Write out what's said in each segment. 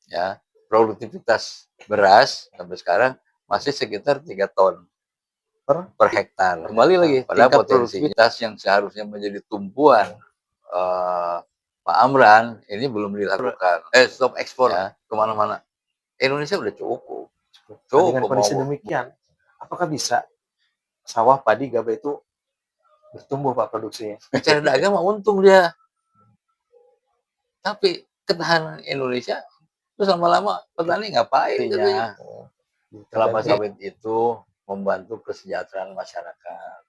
ya. Produktivitas beras sampai sekarang masih sekitar 3 ton per hektar. Kembali lagi pada produktivitas yang seharusnya menjadi tumpuan Pak Amran ini belum dilakukan. Stop ekspor ya, kemana-mana. Indonesia udah cukup. Nah, dengan kondisi demikian, apakah bisa sawah padi gabah itu bertumbuh Pak produksinya? Secara dagang mah untung dia. Tapi ketahanan Indonesia terus lama-lama petani ngapain katanya? Kelapa sawit itu membantu kesejahteraan masyarakat.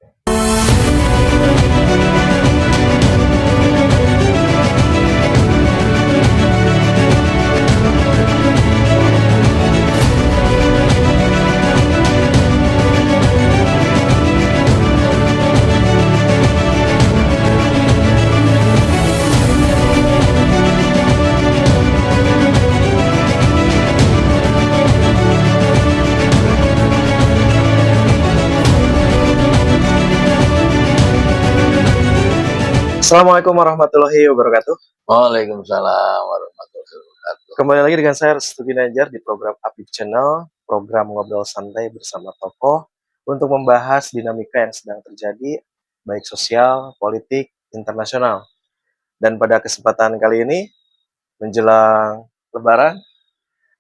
Assalamualaikum warahmatullahi wabarakatuh. Waalaikumsalam warahmatullahi wabarakatuh. Kembali lagi dengan saya Restu Ginanjar di program Apip Channel, program ngobrol santai bersama tokoh untuk membahas dinamika yang sedang terjadi, baik sosial, politik, internasional. Dan pada kesempatan kali ini, menjelang Lebaran,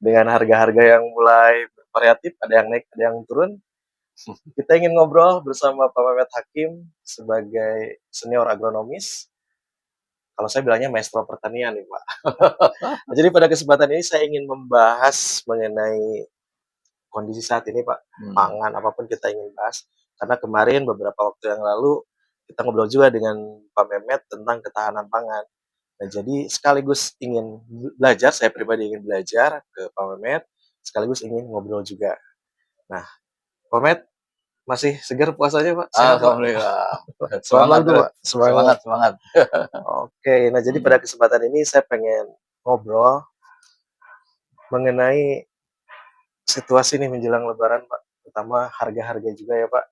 dengan harga-harga yang mulai bervariatif, ada yang naik, ada yang turun, kita ingin ngobrol bersama Pak Mehmet Hakim sebagai senior agronomis. Kalau saya bilangnya maestro pertanian nih Pak. Jadi pada kesempatan ini saya ingin membahas mengenai kondisi saat ini Pak, pangan apapun kita ingin bahas. Karena kemarin beberapa waktu yang lalu kita ngobrol juga dengan Pak Mehmet tentang ketahanan pangan. Nah jadi sekaligus ingin belajar, saya pribadi ingin belajar ke Pak Mehmet, sekaligus ingin ngobrol juga. Nah, Pak Mehmet masih segar puasanya Pak? Sehat, Alhamdulillah. Pak? Semangat dulu Pak. Semangat. Oke, nah jadi pada kesempatan ini saya pengen ngobrol mengenai situasi ini menjelang Lebaran Pak, terutama harga-harga juga ya Pak.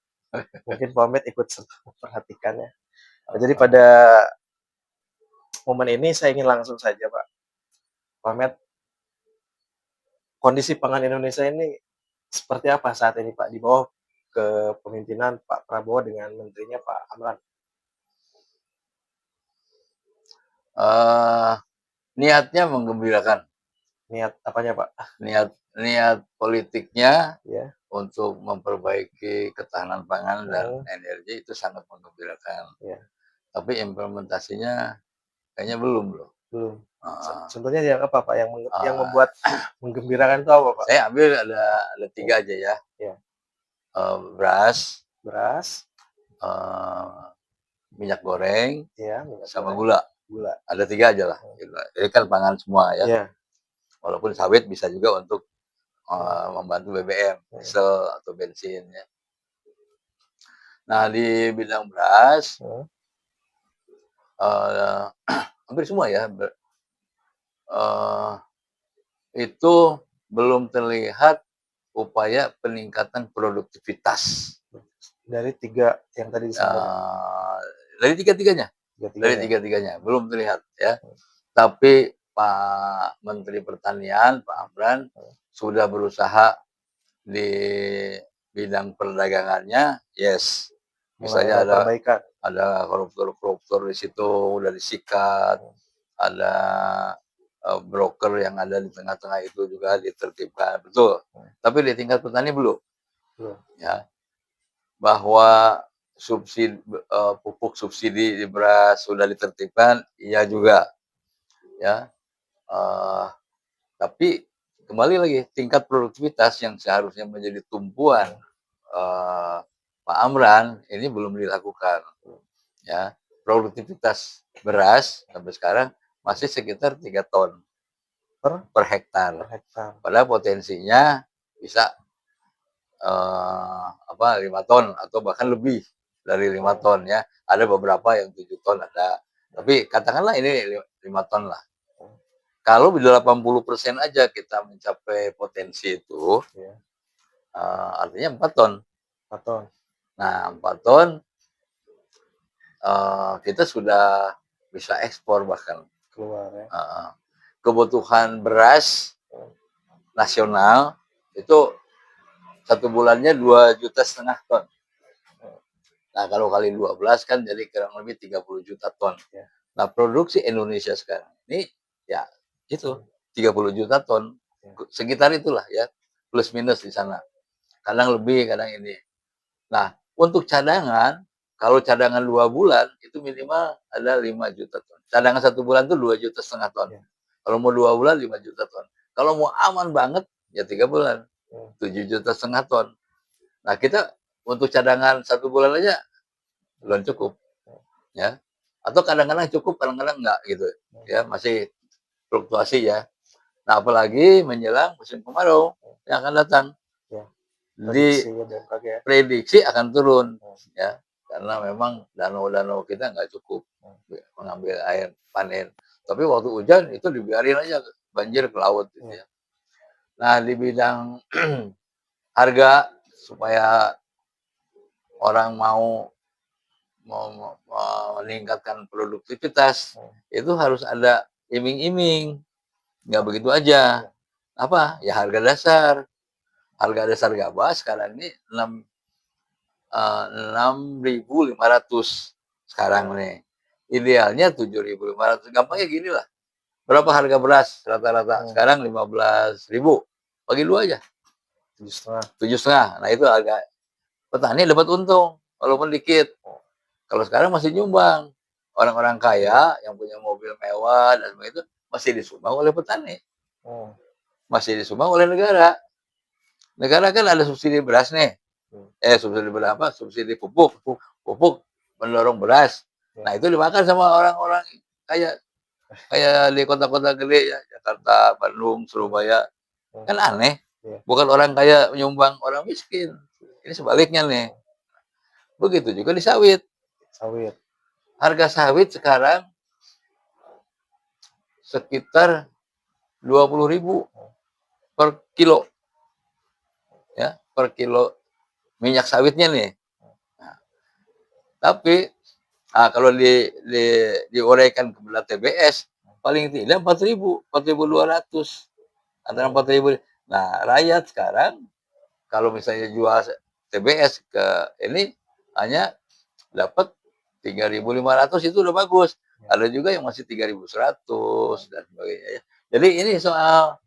Mungkin Pak Mehmet ikut serta memperhatikannya. Nah, jadi pada momen ini saya ingin langsung saja Pak. Pak Mehmet, kondisi pangan Indonesia ini seperti apa saat ini Pak di bawah kepemimpinan Pak Prabowo dengan menterinya Pak Amran? Niatnya menggembirakan. Niat apanya Pak? Niat politiknya Ya. untuk memperbaiki ketahanan pangan dan energi itu sangat menggembirakan. Ya. Tapi implementasinya kayaknya belum loh. Belum. Contohnya yang apa Pak yang membuat menggembirakan itu apa Pak? Saya ambil ada 3 aja ya. Ya. Beras, minyak goreng, ya, sama gula. Ada 3 aja lah. Ini kan pangan semua ya. Ya. Walaupun sawit bisa juga untuk membantu BBM, diesel atau bensin ya. Nah di bidang beras hampir semua ya itu belum terlihat upaya peningkatan produktivitas dari 3 yang tadi disebutkan. Dari tiga-tiganya belum terlihat ya. Tapi Pak Menteri Pertanian Pak Amran sudah berusaha di bidang perdagangannya, yes. Misalnya ada koruptor di situ udah disikat, ada broker yang ada di tengah-tengah itu juga ditertibkan, betul. Tapi di tingkat petani belum. Ya. Bahwa pupuk subsidi di beras sudah ditertibkan, iya juga. Ya. Tapi kembali lagi tingkat produktivitas yang seharusnya menjadi tumpuan Pak Amran ini belum dilakukan. Ya, produktivitas beras sampai sekarang masih sekitar 3 ton per hektar. Padahal potensinya bisa 5 ton atau bahkan lebih dari 5 ton ya. Ada beberapa yang 7 ton ada. Tapi katakanlah ini 5 ton lah. Kalau 80% aja kita mencapai potensi itu, artinya 4 ton. Nah, 4 ton kita sudah bisa ekspor bahkan. Keluar ya. Kebutuhan beras nasional itu satu bulannya 2,5 juta ton. Nah, kalau kali 12 kan jadi kurang lebih 30 juta ton. Ya. Nah, produksi Indonesia sekarang ini ya itu 30 juta ton. Sekitar itulah ya, plus minus di sana. Kadang lebih, kadang ini. Nah, untuk cadangan, kalau cadangan 2 bulan itu minimal ada 5 juta ton. Cadangan 1 bulan itu 2,5 juta ton. Ya. Kalau mau 2 bulan 5 juta ton. Kalau mau aman banget ya 3 bulan. 7,5 juta ton. Nah, kita untuk cadangan 1 bulan aja belum cukup, ya. Atau kadang-kadang cukup, kadang-kadang enggak gitu, ya, masih fluktuasi ya. Nah, apalagi menjelang musim kemarau yang akan datang. Ya. Di BMKG ya. prediksi akan turun, ya, karena memang danau-danau kita nggak cukup mengambil air panen. Tapi waktu hujan itu dibiarin aja banjir ke laut, gitu ya. Nah, di bidang harga supaya orang mau meningkatkan produktivitas itu harus ada iming-iming, nggak begitu aja. Apa ya, harga dasar gabah sekarang ini 6.500 sekarang nih, idealnya 7.500. Gampangnya gini lah, berapa harga beras rata-rata sekarang? 15.000, bagi 2 aja 7,5. Nah, itu harga petani dapat untung walaupun dikit. Kalau sekarang masih nyumbang. Orang-orang kaya yang punya mobil mewah dan sebagainya itu masih disumbang oleh petani. Masih disumbang oleh negara. Negara kan ada subsidi beras nih. Subsidi berapa? Subsidi pupuk. Pupuk mendorong beras. Nah, itu dimakan sama orang-orang kaya. Kayak di kota-kota gede ya, Jakarta, Bandung, Surabaya. Kan aneh. Bukan orang kaya menyumbang orang miskin. Ini sebaliknya nih. Begitu juga di sawit. Harga sawit sekarang sekitar 20.000 per kilo. Ya, per kilo minyak sawitnya nih. Nah, tapi kalau diuraikan ke belah TBS paling tidak 4.000, 4.200, antara 4.000. Nah, rakyat sekarang kalau misalnya jual TBS ke ini hanya dapat 3.500, itu udah bagus. Ada juga yang masih 3.100 dan sebagainya. Jadi ini soal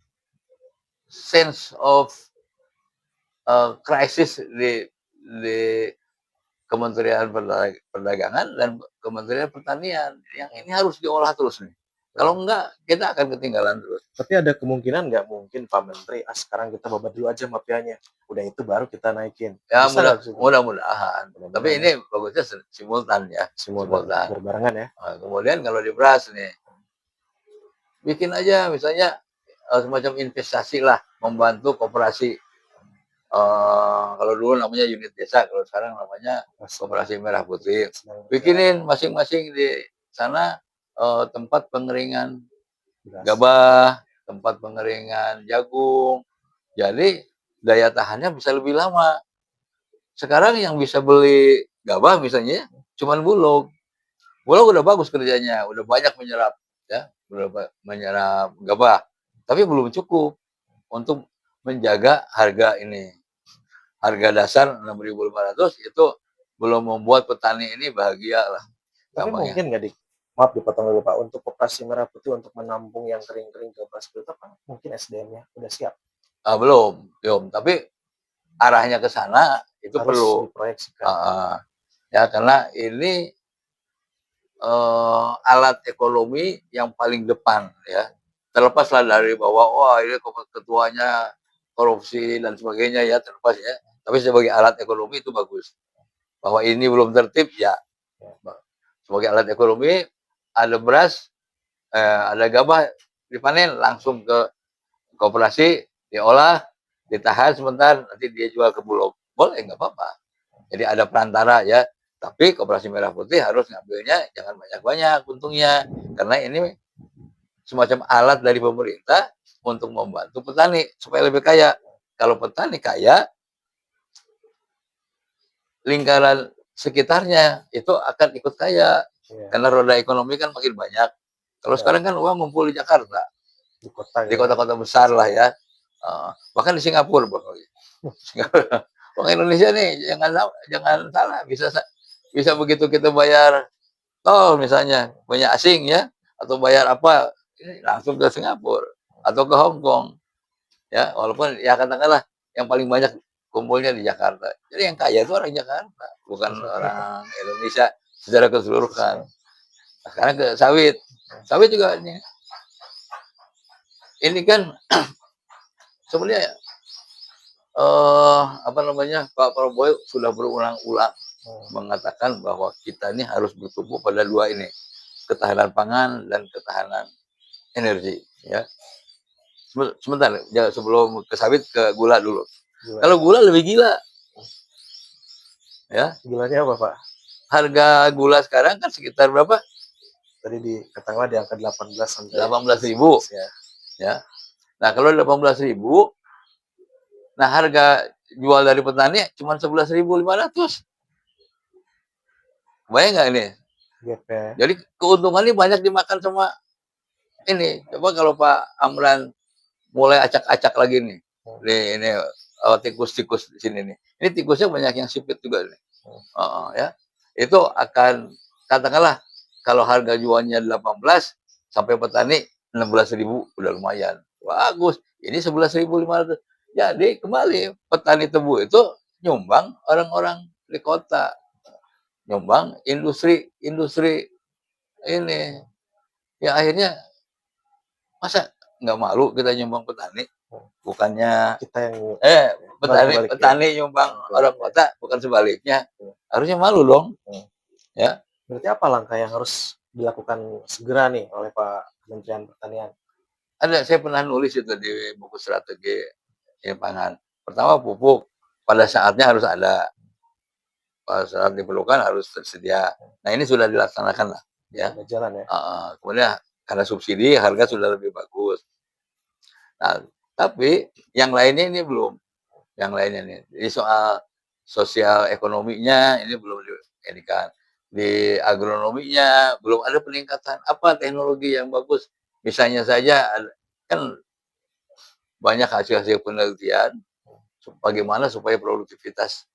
sense of crisis di Kementerian Perdagangan dan Kementerian Pertanian. Yang ini harus diolah terus nih. Kalau enggak, kita akan ketinggalan terus. Tapi ada kemungkinan nggak mungkin Pak Menteri, sekarang kita babat dulu aja mafianya. Udah itu baru kita naikin. Ya, mudah-mudahan. Tapi ini bagusnya simultan ya. Simultan. Berbarengan ya. Nah, kemudian kalau di beras nih, bikin aja misalnya semacam investasi lah, membantu koperasi. Kalau dulu namanya unit desa, kalau sekarang namanya Koperasi Merah Putih. Bikinin masing-masing di sana tempat pengeringan gabah, tempat pengeringan jagung. Jadi daya tahannya bisa lebih lama. Sekarang yang bisa beli gabah misalnya cuman Bulog. Bulog udah bagus kerjanya, udah banyak menyerap ya, udah menyerap gabah. Tapi belum cukup untuk menjaga harga ini. Harga dasar 6.500 itu belum membuat petani ini bahagia lah. Tapi mungkin nggak maaf dipotong dulu Pak, untuk Koperasi Merah Putih untuk menampung yang kering-kering ke beras itu Pak, mungkin SDM-nya udah siap? Belum. Tapi arahnya ke sana itu harus perlu diproyeksikan. Ya, karena ini alat ekonomi yang paling depan ya. Terlepaslah dari bahwa wah ini ketuanya korupsi dan sebagainya ya, terlepas ya. Tapi sebagai alat ekonomi itu bagus. Bahwa ini belum tertib ya. Sebagai alat ekonomi, ada beras, ada gabah dipanen langsung ke koperasi, diolah, ditahan sebentar, nanti dia jual ke Bulog. Boleh, nggak apa-apa. Jadi ada perantara ya. Tapi Koperasi Merah Putih harus ngambilnya jangan banyak-banyak untungnya. Karena ini semacam alat dari pemerintah untuk membantu petani supaya lebih kaya. Kalau petani kaya, lingkaran sekitarnya itu akan ikut kaya. Karena roda ekonomi kan makin banyak. Kalau sekarang kan uang ngumpul di Jakarta. Di kota-kota besar lah ya. Bahkan di Singapura, Singapura. Orang Indonesia nih jangan salah, bisa begitu kita bayar tol misalnya punya asing ya, atau bayar apa, ini langsung ke Singapura atau ke Hong Kong ya, walaupun ya katakanlah yang paling banyak kumpulnya di Jakarta. Jadi yang kaya itu orang Jakarta, bukan orang Indonesia secara keseluruhan. Nah, sekarang ke sawit. Sawit juga ini kan sebenarnya apa namanya, Pak Prabowo sudah berulang-ulang mengatakan bahwa kita ini harus bertumbuh pada dua ini, ketahanan pangan dan ketahanan energi ya. Sebentar ya, sebelum ke sawit ke gula dulu. Kalau gula lebih gila ya. Gulanya apa, Pak? Harga gula sekarang kan sekitar berapa? Tadi katakanlah di angka 18 sampai 18.000 ya. Nah kalau 18.000, nah harga jual dari petani cuma 11.500. Bayang nggak ini? Jadi keuntungannya banyak dimakan sama ini. Coba kalau Pak Amran mulai acak-acak lagi nih, ini tikus-tikus di sini nih. Ini tikusnya banyak yang sipit juga nih. Ya, itu akan katakanlah kalau harga jualnya 18 sampai petani 16.000 udah lumayan. Bagus. Ini 11.500. Jadi kembali petani tebu itu nyumbang orang-orang di kota. Nyumbang industri ini. Ya akhirnya masa nggak malu kita nyumbang petani? Bukannya kita yang petani nyumbang orang kota, bukan sebaliknya. Harusnya malu dong. Ya. Berarti apa langkah yang harus dilakukan segera nih oleh Pak Kementerian Pertanian? Saya pernah nulis itu di buku strategi pangan. Pertama pupuk pada saatnya harus ada, pada saat diperlukan harus tersedia. Nah ini sudah dilaksanakan lah ya. Jalan ya. Kemudian karena subsidi harga sudah lebih bagus. Nah tapi yang lainnya ini belum. Yang lainnya nih, jadi soal sosial ekonominya ini belum diinikan. Di agronominya belum ada peningkatan. Apa teknologi yang bagus? Misalnya saja kan banyak hasil-hasil penelitian bagaimana supaya produktivitas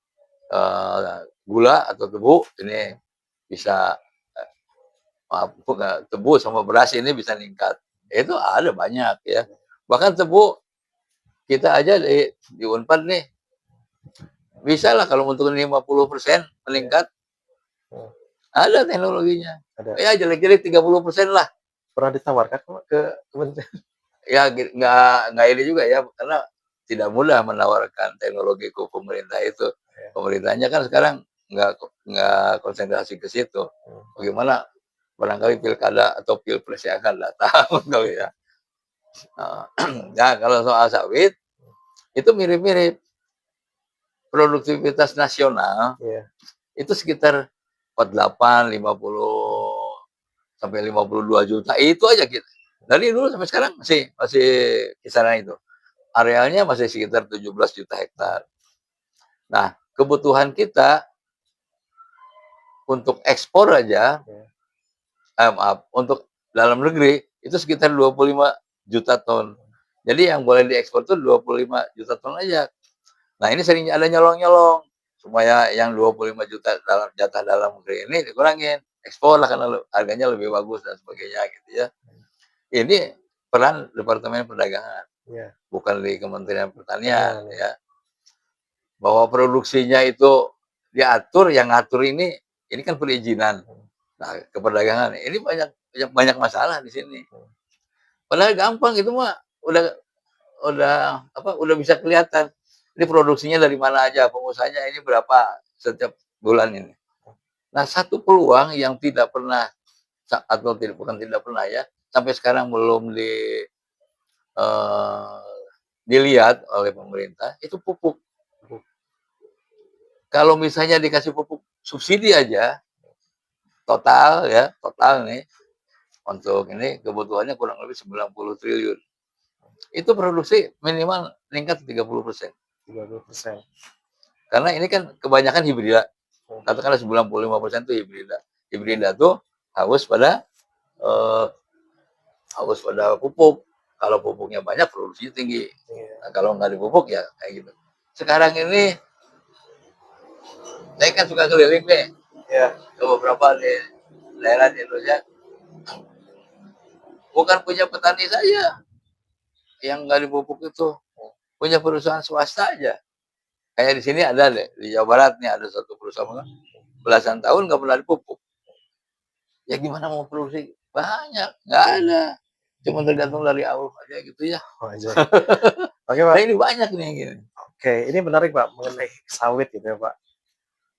gula atau tebu ini bisa tebu sama beras ini bisa meningkat. Itu ada banyak ya. Bahkan tebu kita aja di Unpad nih bisa lah kalau untuk 50% meningkat. Ada teknologinya. Ya jelek-jelek 30% lah. Pernah ditawarkan ke Kementerian? Ya nggak ini juga ya, karena tidak mudah menawarkan teknologi ke pemerintah itu. Pemerintahnya kan sekarang nggak konsentrasi ke situ. Bagaimana barangkali pilkada atau pilpres yang akan datang kali ya. Ya kalau soal sawit itu mirip-mirip. Produktivitas nasional itu sekitar 48, 50 sampai 52 juta itu aja kita. Dari dulu sampai sekarang masih kisaran itu. Arealnya masih sekitar 17 juta hektar. Nah, kebutuhan kita untuk ekspor aja, untuk dalam negeri itu sekitar 25 juta ton. Jadi yang boleh diekspor itu 25 juta ton aja. Nah ini sering ada nyolong-nyolong supaya yang 25 juta dalam jatah dalam negeri ini dikurangin, ekspor lah karena harganya lebih bagus dan sebagainya gitu ya. Ini peran Departemen Perdagangan, bukan di Kementerian Pertanian ya. Bahwa produksinya itu diatur, yang ngatur ini kan perizinan. Nah keperdagangan ini banyak masalah di sini. Padahal gampang itu mah udah bisa kelihatan. Ini produksinya dari mana aja, pengusahanya ini berapa setiap bulan ini. Nah, satu peluang yang tidak pernah atau bukan tidak pernah ya, sampai sekarang belum dilihat oleh pemerintah itu pupuk. Kalau misalnya dikasih pupuk subsidi aja total nih untuk ini kebutuhannya kurang lebih 90 triliun. Itu produksi minimal meningkat 30%. 30%. Karena ini kan kebanyakan hibrida. Katakanlah 95% itu hibrida. Hibrida tuh haus pada pupuk. Kalau pupuknya banyak, produksinya tinggi. Nah, kalau nggak dipupuk ya kayak gitu. Sekarang ini saya kan suka keliling nih Ya. ke beberapa daerah di Indonesia. Bukan punya petani saya yang nggak dipupuk itu, punya perusahaan swasta aja. Kayak di sini ada deh, di Jawa Barat nih ada satu perusahaan belasan tahun nggak pernah dipupuk. Ya gimana mau produksi banyak? Nggak ada. Cuma tergantung dari Allah aja gitu ya. Oh, aja. Oke Pak. Nah ini banyak nih gini. Oke, ini menarik Pak mengenai sawit gitu ya Pak.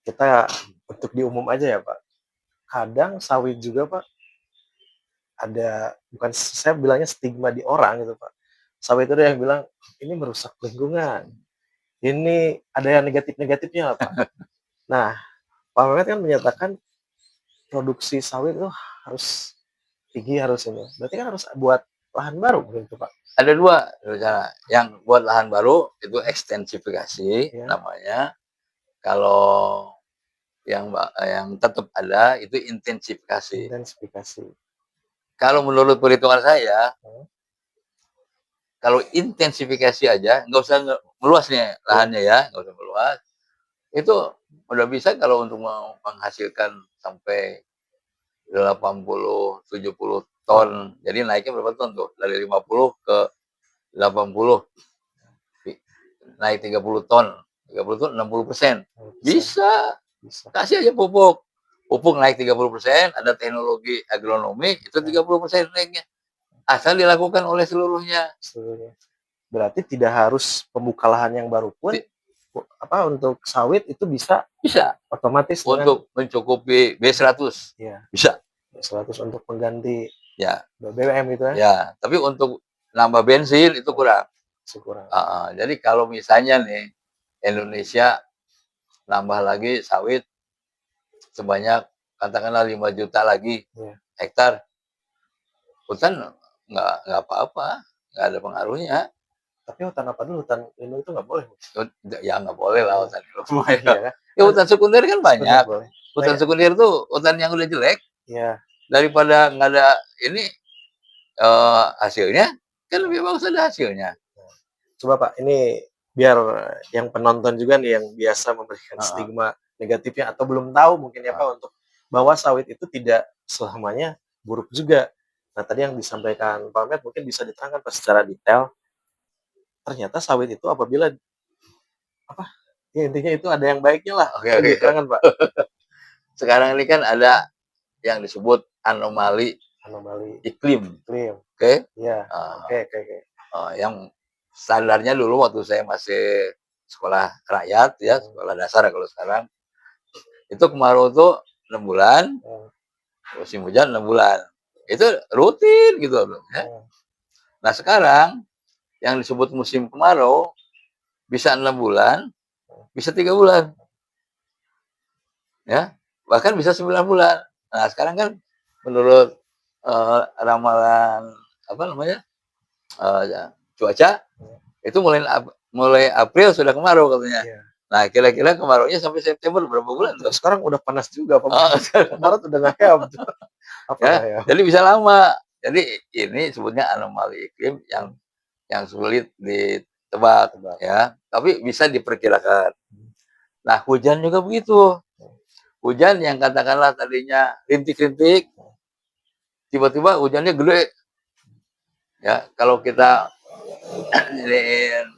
Kita untuk di umum aja ya Pak. Kadang sawit juga Pak ada, bukan saya bilangnya stigma di orang gitu Pak. Sawit itu ada yang bilang ini merusak lingkungan. Ini ada yang negatif-negatifnya lah Pak. Nah, Pak Mehmet kan menyatakan produksi sawit itu harus tinggi, harus ini. Berarti kan harus buat lahan baru gitu Pak. Ada dua rencana. Yang buat lahan baru itu ekstensifikasi Ya. namanya. Kalau yang tetap ada itu intensifikasi. Intensifikasi. Kalau menurut perhitungan saya, kalau intensifikasi aja, nggak usah meluas nih lahannya ya, nggak usah meluas. Itu udah bisa kalau untuk menghasilkan sampai 80-70 ton. Jadi naiknya berapa ton tuh? Dari 50 ke 80. Naik 30 ton. 30 ton 60%. Bisa. Kasih aja pupuk. Pupuk naik 30%, ada teknologi agronomi, itu 30% naiknya. Asal dilakukan oleh seluruhnya. Berarti tidak harus pembuka lahan yang baru pun untuk sawit itu bisa otomatis untuk mencukupi B100. Ya. Bisa. B100 untuk pengganti ya BBM itu ya. Ya, tapi untuk nambah bensin itu kurang. Jadi kalau misalnya nih Indonesia nambah lagi sawit sebanyak katakanlah 5 juta lagi hektar, hutan nggak apa-apa, nggak ada pengaruhnya. Tapi hutan apa dulu? Hutan lindung itu nggak boleh? Ya nggak boleh lah hutan lindung. Ya hutan sekunder kan banyak. Hutan sekunder itu hutan yang udah jelek. Ya. Daripada nggak ada ini hasilnya, kan lebih bagus ada hasilnya. Coba Pak, ini biar yang penonton juga nih yang biasa memberikan stigma negatifnya atau belum tahu mungkin ya Pak untuk bahwa sawit itu tidak selamanya buruk juga. Nah tadi yang disampaikan Pak Mehmet mungkin bisa diterangkan Pak secara detail. Ternyata sawit itu apabila ya intinya itu ada yang baiknya lah. Oke. Diterangkan Pak. Sekarang ini kan ada yang disebut anomali iklim. Oke. Ya. Oke. Yang standarnya dulu waktu saya masih sekolah rakyat ya, sekolah dasar kalau sekarang itu kemarau tuh 6 bulan, musim hujan 6 bulan, itu rutin gitu ya. Nah sekarang yang disebut musim kemarau bisa 6 bulan, bisa 3 bulan, ya bahkan bisa 9 bulan. Nah sekarang kan menurut ramalan cuaca itu mulai April sudah kemarau katanya. Nah kira-kira kemaraunya sampai September berapa bulan tuh? Sekarang udah panas juga Pak. Maret udah nggak hayam. Jadi bisa lama. Jadi ini sebutnya anomali iklim yang sulit ditebak ya, tapi bisa diperkirakan. Nah hujan juga begitu. Hujan yang katakanlah tadinya rintik-rintik, tiba-tiba hujannya gede. Ya kalau kita jadiin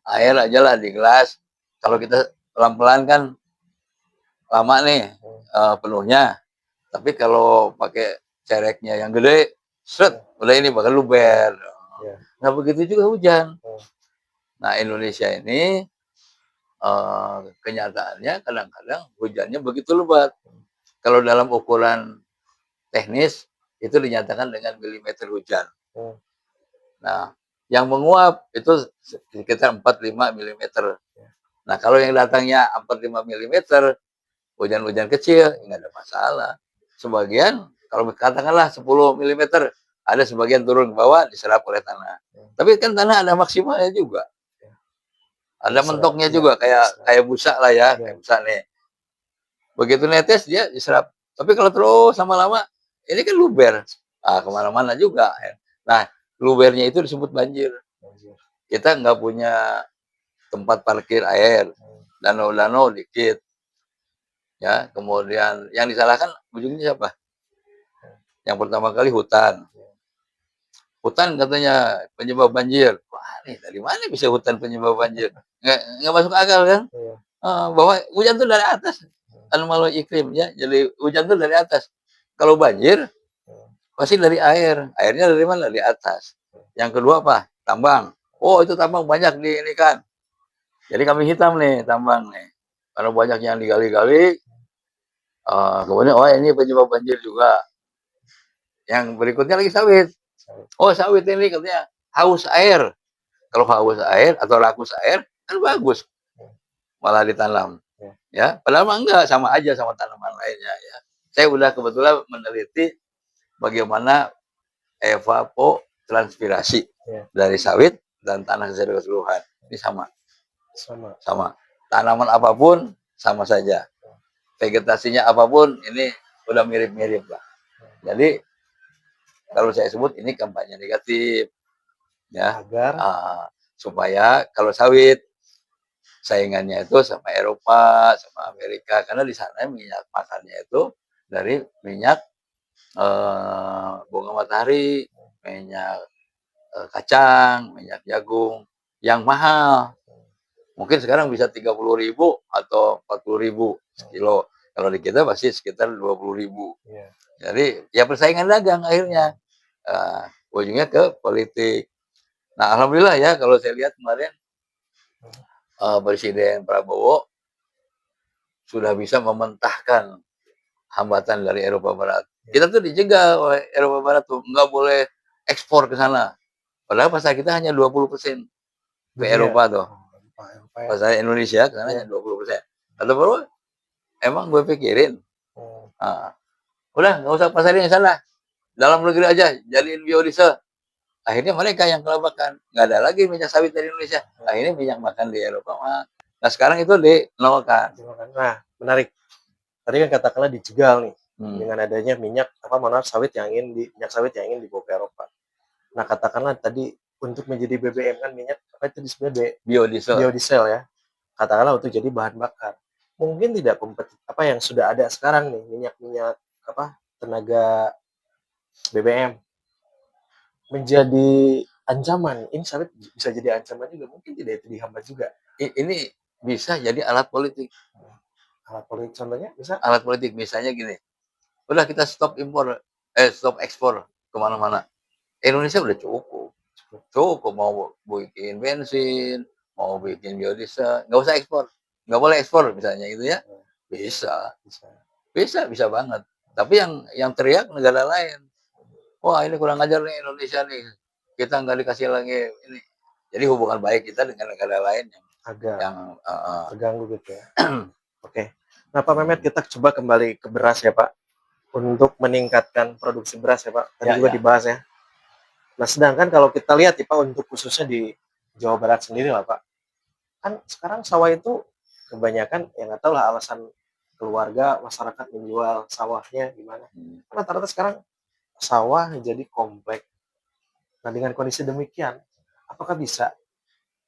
air aja lah di gelas, kalau kita pelan-pelan kan lama nih penuhnya, tapi kalau pakai cereknya yang gede, seret, udah ini bakal luber. Nah begitu juga hujan. Nah Indonesia ini kenyataannya kadang-kadang hujannya begitu lebat. Kalau dalam ukuran teknis itu dinyatakan dengan milimeter hujan. Nah, yang menguap itu sekitar 45 mm. Nah, kalau yang datangnya 45 mm, hujan-hujan kecil, nggak ada masalah. Sebagian, kalau katakanlah 10 mm, ada sebagian turun ke bawah, diserap oleh tanah. Tapi kan tanah ada maksimalnya juga. Ada mentoknya juga, kayak busa lah ya, kayak busa nih. Begitu netes, dia diserap. Tapi kalau terus lama-lama, ini kan luber. Kemana-mana juga. Nah, lubernya itu disebut banjir. Banjir. Kita nggak punya tempat parkir air, danau-danau dikit. Ya, kemudian yang disalahkan ujungnya siapa? Yang pertama kali hutan. Hutan katanya penyebab banjir. Wah, nih dari mana bisa hutan penyebab banjir? Nggak masuk akal kan? Iya. Bahwa hujan tuh dari atas, anomaly iklim ya. Jadi hujan tuh dari atas. Kalau banjir pasti dari air. Airnya dari mana? Dari atas. Yang kedua apa? Tambang. Oh, itu tambang banyak di ini kan. Jadi kami hitam nih tambang nih. Karena banyak yang digali-gali. Kemudian oh ini penyebab banjir juga. Yang berikutnya lagi sawit. Oh sawit ini katanya haus air. Kalau haus air atau rakus air kan bagus malah ditanam. Ya, padahal mah enggak, sama aja sama tanaman lainnya ya. Saya udah kebetulan meneliti bagaimana evapotranspirasi dari sawit dan tanah secara keseluruhan. Ini sama. Sama. Tanaman apapun sama saja. Vegetasinya apapun ini udah mirip-mirip lah. Jadi kalau saya sebut ini kampanye negatif ya, Agar supaya kalau sawit saingannya itu sama Eropa, sama Amerika, karena di sana minyak makannya itu dari minyak bunga matahari, minyak kacang, minyak jagung yang mahal. Mungkin sekarang bisa 30.000 atau 40.000 sekilo. Kalau di kita pasti sekitar 20.000. Jadi ya persaingan dagang akhirnya. Ujungnya ke politik. Nah, alhamdulillah ya kalau saya lihat kemarin Presiden Prabowo sudah bisa mementahkan hambatan dari Eropa Barat. Kita tuh dijegal oleh Eropa Barat tuh nggak boleh ekspor ke sana. Padahal pasar kita hanya 20% ke Eropa tuh. Pasar Indonesia ke sana hanya 20%. Kata Prabowo, emang gue pikirin. Udah nggak usah pasarin yang sana. Dalam negeri aja jadiin biodiesel. Akhirnya mereka yang kelabakan. Nggak ada lagi minyak sawit dari Indonesia. Akhirnya minyak makan di Eropa. Nah sekarang itu dinolkan. Nah, menarik. Tadi kan katakanlah dijegal nih dengan adanya minyak sawit yang ingin dibawa ke Eropa. Nah, katakanlah tadi untuk menjadi BBM kan minyak apa itu disebutnya biodiesel ya. Katakanlah untuk jadi bahan bakar. Mungkin tidak apa yang sudah ada sekarang nih minyak tenaga BBM menjadi ancaman. Ini sawit bisa jadi ancaman juga. Mungkin tidak itu dihambat juga. Ini bisa jadi alat politik. Alat politik contohnya bisa? Alat politik misalnya gini. Udah kita stop ekspor kemana-mana. Indonesia udah cukup. Cukup mau bikin bensin, mau bikin biodiesel, nggak usah ekspor. Nggak boleh ekspor misalnya gitu ya. Bisa banget. Tapi yang teriak negara lain. Wah ini kurang ajar nih Indonesia nih. Kita nggak dikasih lagi ini. Jadi hubungan baik kita dengan negara lain yang terganggu gitu ya. Oke. Nah Pak Mehmet, kita coba kembali ke beras ya Pak. Untuk meningkatkan produksi beras ya Pak. Tadi juga dibahas ya. Nah sedangkan kalau kita lihat ya Pak, untuk khususnya di Jawa Barat sendiri lah Pak. Kan sekarang sawah itu kebanyakan ya nggak tahu lah alasan keluarga, masyarakat menjual sawahnya gimana. Karena rata-rata sekarang sawah jadi komplek. Nah dengan kondisi demikian, apakah bisa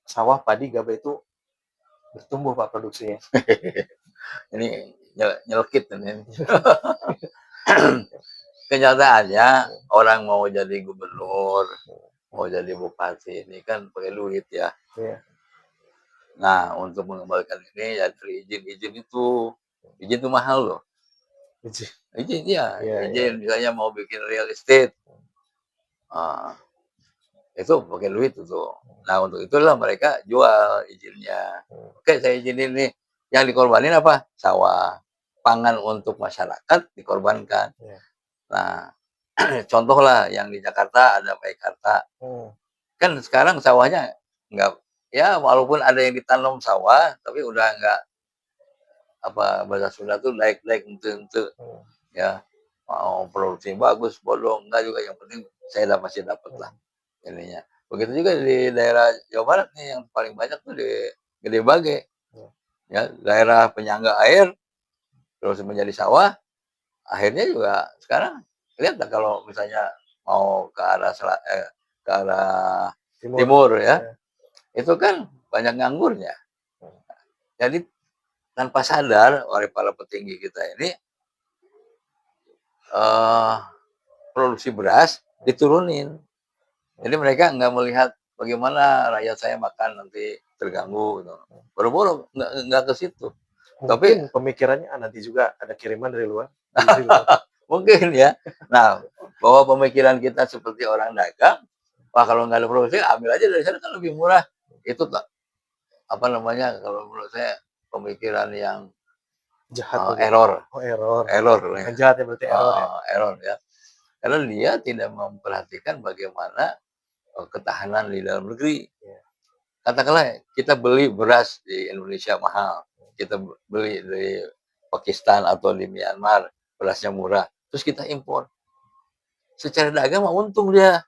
sawah padi gabah itu bertumbuh Pak produksinya? Ini nyelkit ini. Kenyataannya orang mau jadi gubernur, mau jadi bupati ini kan pakai duit ya. Nah untuk mengembalikan ini ya dari izin itu mahal loh. Izin misalnya mau bikin real estate, itu pakai duit itu. Nah untuk itulah mereka jual izinnya. Oke saya izinin nih, yang dikorbanin apa? Sawah. Pangan untuk masyarakat dikorbankan. Nah contoh lah yang di Jakarta ada Meikarta. Kan sekarang sawahnya nggak, ya walaupun ada yang ditanam sawah, tapi udah nggak bahasa Sunda tuh naik untuk ya mau produksi bagus bodong enggak juga, yang penting saya masih dapat lah ininya. Begitu juga di daerah Jawa Barat nih yang paling banyak tuh di Gede Bage ya, daerah penyangga air terus menjadi sawah. Akhirnya juga sekarang lihat lah kalau misalnya mau ke arah ke arah Timur. timur ya, Ya. itu kan banyak nganggurnya. Hmm. Jadi tanpa sadar oleh para petinggi kita ini produksi beras diturunin. Jadi mereka nggak melihat bagaimana rakyat saya makan nanti terganggu gitu. Boro-boro nggak ke situ. Tapi Mungkin pemikirannya nanti juga ada kiriman dari luar. Gitu kan. mungkin ya. Nah, bahwa pemikiran kita seperti orang dagang, wah kalau nggak ada produksi ambil aja dari sana kan lebih murah. Itu apa namanya, kalau menurut saya pemikiran yang Jahat mungkin. error, Oh, error. error ya. Bukan jahat ya, berarti error ya. Error ya. Karena dia tidak memperhatikan bagaimana ketahanan di dalam negeri. Ya. Katakanlah kita beli beras di Indonesia mahal, kita beli di Pakistan atau di Myanmar berasnya murah, terus kita impor. Secara dagang mah untung dia,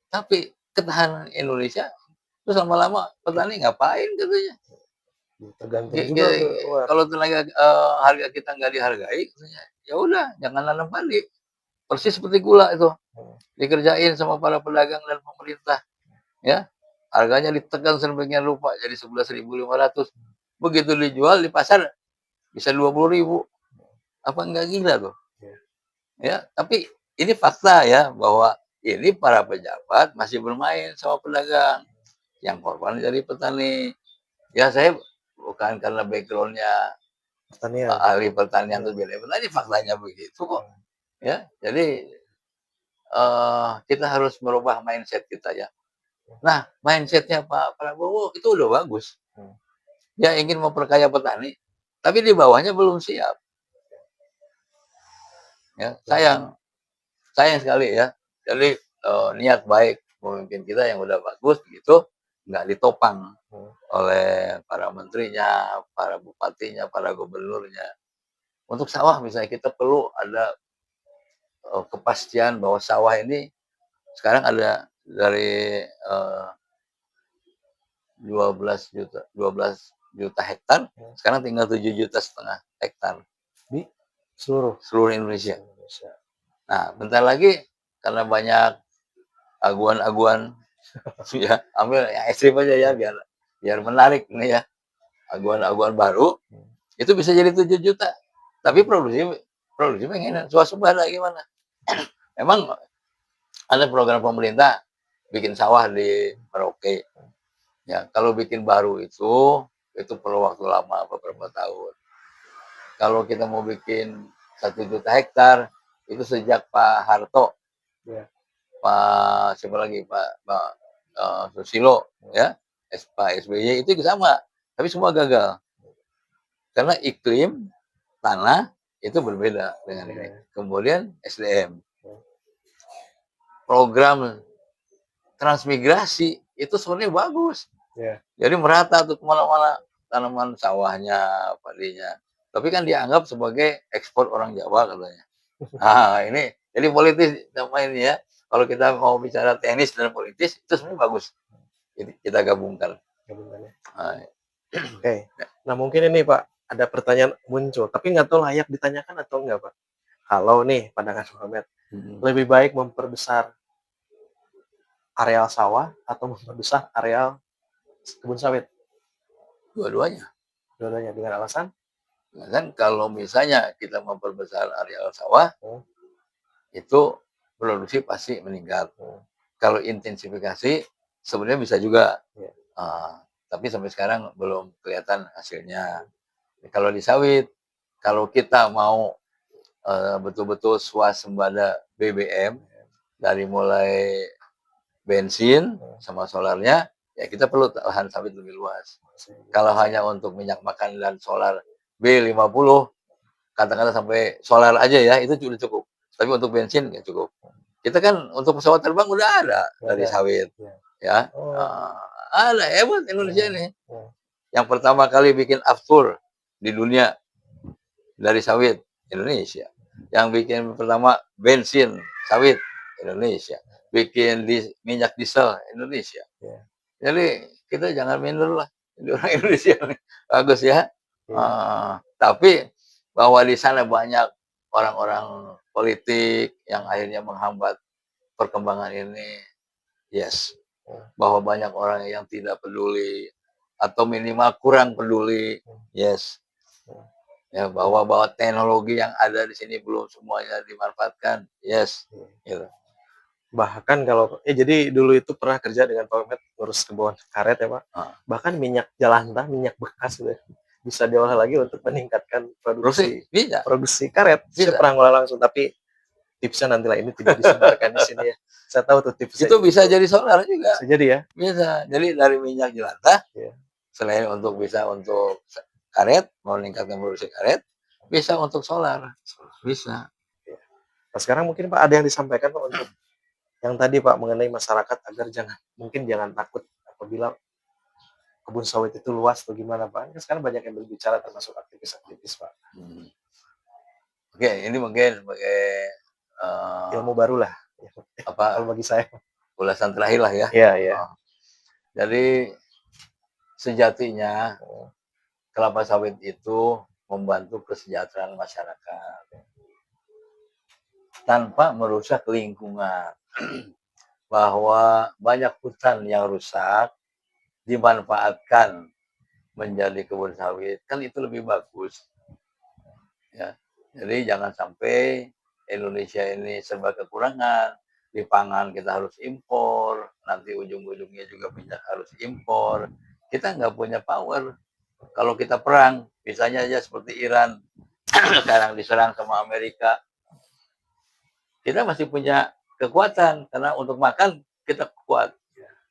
tapi ketahanan Indonesia terus lama-lama petani ngapain katanya? Tergantung juga ke luar. Kalau tenaga harga kita nggak dihargai, katanya, ya udah jangan nanam padi. Persis seperti gula itu, dikerjain sama para pedagang dan pemerintah, ya. Harganya ditekan sedemikian rupa jadi 11.500. Begitu dijual di pasar bisa 20.000. Apa enggak gila tuh? Ya, tapi ini fakta ya bahwa ini para pejabat masih bermain sama pedagang yang korban dari petani. Ya saya bukan karena backgroundnya Pertanian. ahli pertanian atau bela petani, faktanya begitu kok. Ya, jadi kita harus merubah mindset kita ya. Nah, mindsetnya Pak Prabowo itu udah bagus. Dia ingin memperkaya petani, tapi di bawahnya belum siap. Ya, sayang sekali ya. Jadi niat baik pemimpin kita yang udah bagus begitu nggak ditopang oleh para menterinya, para bupatinya, para gubernurnya. Untuk sawah misalnya kita perlu ada kepastian bahwa sawah ini sekarang ada dari 12 juta hektar, sekarang tinggal 7,5 juta hektar Di seluruh Indonesia. Indonesia. Nah, bentar lagi karena banyak aguan-aguan ya, ambil yang ekstrim aja ya biar menarik nih ya. Aguan-aguan baru itu bisa jadi 7 juta. Tapi produksi pengen swasembada gimana? Emang ada program pemerintah bikin sawah di Merauke. Ya, kalau bikin baru itu perlu waktu lama beberapa tahun. Kalau kita mau bikin 1 juta hektar itu sejak Pak Harto, Pak siapa lagi Pak Susilo ya, Pak SBY itu sama, tapi semua gagal karena iklim tanah itu berbeda dengan ini. Kemudian SDM, program transmigrasi itu sebenarnya bagus. Jadi merata tuh kemana-mana tanaman sawahnya, padinya. Tapi kan dianggap sebagai ekspor orang Jawa katanya. Nah ini jadi politis sama ini ya. Kalau kita mau bicara teknis dan politis itu sebenarnya bagus. Jadi kita gabungkan. Nah, Oke. Nah mungkin ini Pak ada pertanyaan muncul, tapi nggak tahu layak ditanyakan atau enggak Pak. Kalau nih pandangan Muhammad, lebih baik memperbesar areal sawah atau memperbesar areal kebun sawit? Dua-duanya. Dua-duanya dengan alasan? Nah, kan kalau misalnya kita memperbesar areal sawah, itu produksi pasti meningkat. Kalau intensifikasi sebenarnya bisa juga, tapi sampai sekarang belum kelihatan hasilnya. Kalau di sawit, kalau kita mau betul-betul swasembada BBM dari mulai bensin sama solarnya, ya kita perlu lahan sawit lebih luas. Kalau hanya untuk minyak makan dan solar B50, katakanlah sampai solar aja ya, itu sudah cukup. Tapi untuk bensin nggak cukup. Kita kan untuk pesawat terbang udah ada dari sawit. Ya, ada hebat Indonesia ini. Yang pertama kali bikin aftur di dunia dari sawit Indonesia. Yang bikin pertama bensin sawit Indonesia. Bikin minyak diesel Indonesia. Jadi kita jangan minder lah. Jadi orang Indonesia nih. Bagus ya. Tapi bahwa di sana banyak orang-orang politik yang akhirnya menghambat perkembangan ini, yes. Bahwa banyak orang yang tidak peduli atau minimal kurang peduli, yes. Ya, bahwa teknologi yang ada di sini belum semuanya dimanfaatkan, yes. Gitu. Bahkan kalau jadi dulu itu pernah kerja dengan Pak Mehmet ngurus kebun karet ya Pak. Bahkan minyak jelantah, minyak bekas gitu, bisa diolah lagi untuk meningkatkan produksi karet. Saya pernah ngolah langsung, tapi tipsnya nantilah, ini tidak disebarkan di sini ya. Saya tahu tuh tipsnya. Itu bisa jadi solar juga. Bisa jadi ya? Bisa. Jadi dari minyak jelantah, selain bisa untuk karet, meningkatkan produksi karet, bisa untuk solar. Bisa. Nah, sekarang mungkin Pak ada yang disampaikan Pak untuk yang tadi Pak mengenai masyarakat agar jangan takut apabila kebun sawit itu luas atau gimana Pak? Kan sekarang banyak yang berbicara termasuk aktivis-aktivis Pak. Oke, ini mungkin sebagai ilmu baru lah. Kalau bagi saya. Ulasan terakhir lah ya. Iya. Jadi sejatinya kelapa sawit itu membantu kesejahteraan masyarakat tanpa merusak lingkungan. Bahwa banyak hutan yang rusak dimanfaatkan menjadi kebun sawit, kan itu lebih bagus. Ya. Jadi jangan sampai Indonesia ini serba kekurangan. Di pangan kita harus impor, nanti ujung-ujungnya juga minyak harus impor. Kita nggak punya power. Kalau kita perang, misalnya aja seperti Iran, sekarang diserang sama Amerika, kita masih punya kekuatan, karena untuk makan kita kuat.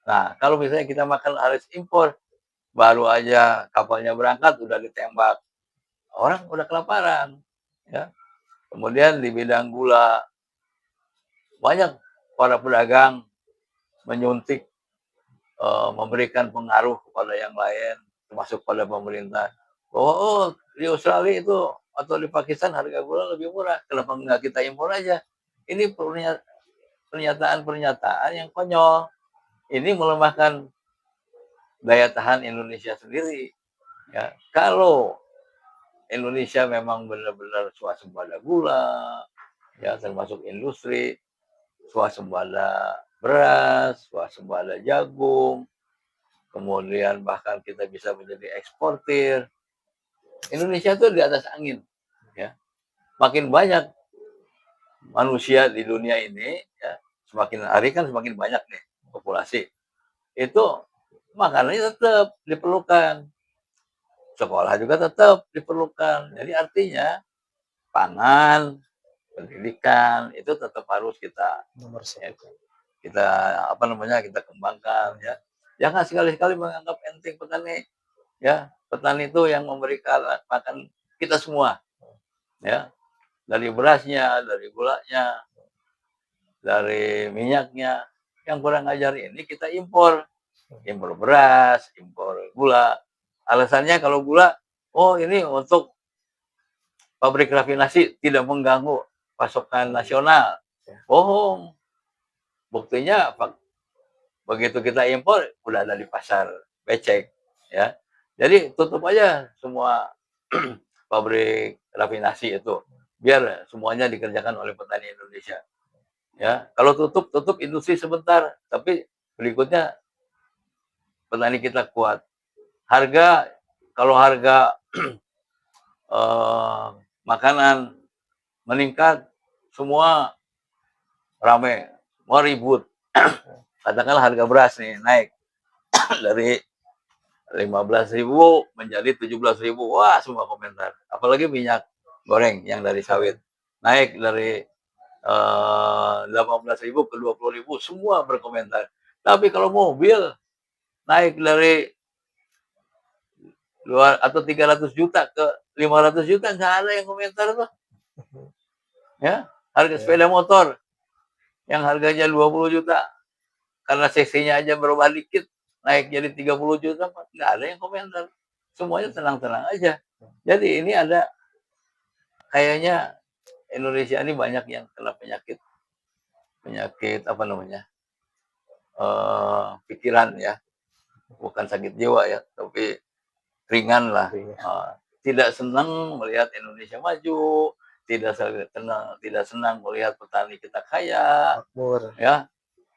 Nah, kalau misalnya kita makan harus impor, baru aja kapalnya berangkat, udah ditembak. Orang udah kelaparan. Ya. Kemudian di bidang gula, banyak para pedagang menyuntik, memberikan pengaruh kepada yang lain, termasuk pada pemerintah. Bahwa di Australia itu atau di Pakistan harga gula lebih murah, kenapa nggak kita impor aja? Ini pernyataan-pernyataan yang konyol. Ini melemahkan daya tahan Indonesia sendiri. Ya, kalau Indonesia memang benar-benar swasembada gula, ya termasuk industri, swasembada beras, swasembada jagung, kemudian bahkan kita bisa menjadi eksportir. Indonesia itu di atas angin, ya. Makin banyak manusia di dunia ini, ya, semakin hari kan semakin banyak nih populasi. Itu makanannya tetap diperlukan, sekolah juga tetap diperlukan. Jadi artinya pangan, pendidikan itu tetap harus kita kita kembangkan, ya. Jangan sekali-sekali menganggap enteng petani, ya. Petani itu yang memberikan makan kita semua, ya. Dari berasnya, dari gulanya, dari minyaknya. Yang kurang ajar ini kita impor beras, impor gula. Alasannya kalau gula, ini untuk pabrik rafinasi tidak mengganggu pasokan nasional. Bohong. Buktinya begitu kita impor udah ada di pasar becek, ya. Jadi tutup aja semua pabrik rafinasi itu, biar semuanya dikerjakan oleh petani Indonesia. Ya, kalau tutup industri sebentar, tapi berikutnya petani kita kuat. Kalau harga makanan meningkat, semua rame, mau ribut. Katakanlah harga beras nih naik dari 15.000 menjadi 17.000. Wah, semua komentar. Apalagi minyak goreng yang dari sawit naik dari 18.000 ke 20.000, semua berkomentar. Tapi kalau mobil naik dari 300 juta ke 500 juta, nggak ada yang komentar tuh. Ya, harga sepeda motor yang harganya 20 juta karena cc-nya aja berubah dikit naik jadi 30 juta, nggak ada yang komentar. Semuanya tenang-tenang aja. Jadi ini ada kayaknya Indonesia ini banyak yang kena penyakit apa namanya, pikiran, ya, bukan sakit jiwa ya, tapi ringan lah. Tidak senang melihat Indonesia maju, tidak senang melihat petani kita kaya, makmur. ya,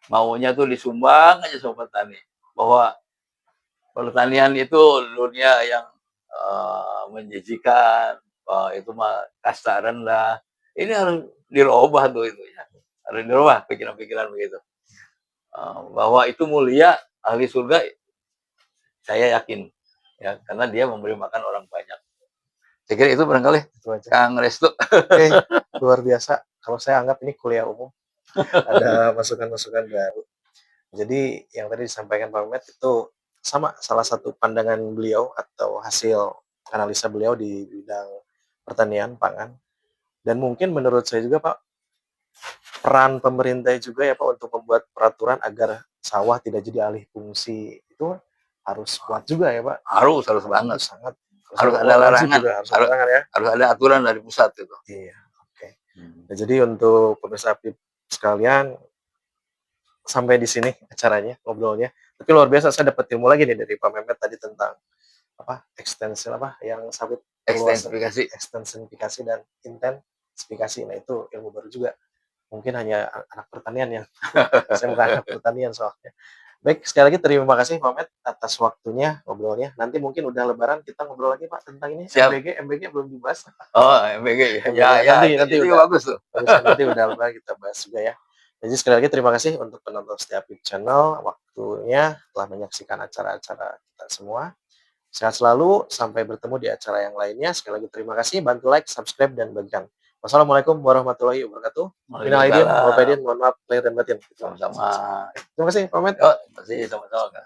maunya tuh disumbang aja sama petani. Bahwa pertanian itu dunia yang menjijikan, itu mah kasta rendah. Ini harus dirubah tuh itu ya, harus dirubah pikiran-pikiran begitu. Bahwa itu mulia, ahli surga, saya yakin, ya, karena dia memberi makan orang banyak. Saya kira itu barangkali, Itu aja. Kang Restu. Oke, luar biasa. Kalau saya anggap ini kuliah umum, ada masukan-masukan baru. Jadi yang tadi disampaikan Pak Mehmet itu sama salah satu pandangan beliau atau hasil analisa beliau di bidang pertanian pangan. Dan mungkin menurut saya juga Pak, peran pemerintah juga ya Pak untuk membuat peraturan agar sawah tidak jadi alih fungsi itu harus kuat juga ya Pak. Harus banget. Itu sangat Harus ada wajib larangan, juga, harus ada larangan ya. harus ada aturan dari pusat itu. Iya, oke. Nah, jadi untuk pemirsa APIP sekalian, sampai di sini acaranya, ngobrolnya. Tapi luar biasa, saya dapat ilmu lagi nih dari Pak Mehmet tadi tentang apa ekstensi apa yang sawit ekstensifikasi dan intensifikasi. Nah itu ilmu baru juga. Mungkin hanya anak pertanian yang saya bukan anak pertanian soalnya. Baik, sekali lagi terima kasih Pak Mehmet atas waktunya ngobrolnya. Nanti mungkin udah Lebaran kita ngobrol lagi Pak tentang ini. Siap. MBG belum dibahas. Oh, MBG ya. Nanti itu udah bagus tuh. nanti udah Lebaran kita bahas juga ya. Jadi sekali lagi terima kasih untuk penonton setia APIP Channel, waktunya telah menyaksikan acara-acara kita semua. Sehat selalu, sampai bertemu di acara yang lainnya. Sekali lagi terima kasih, bantu like, subscribe, dan bagikan. Wassalamualaikum warahmatullahi wabarakatuh. Minal aidin, wal faidin, mohon maaf lahir dan batin. Sama-sama. Terima kasih, Pak Mehmet. Terima kasih sama-sama.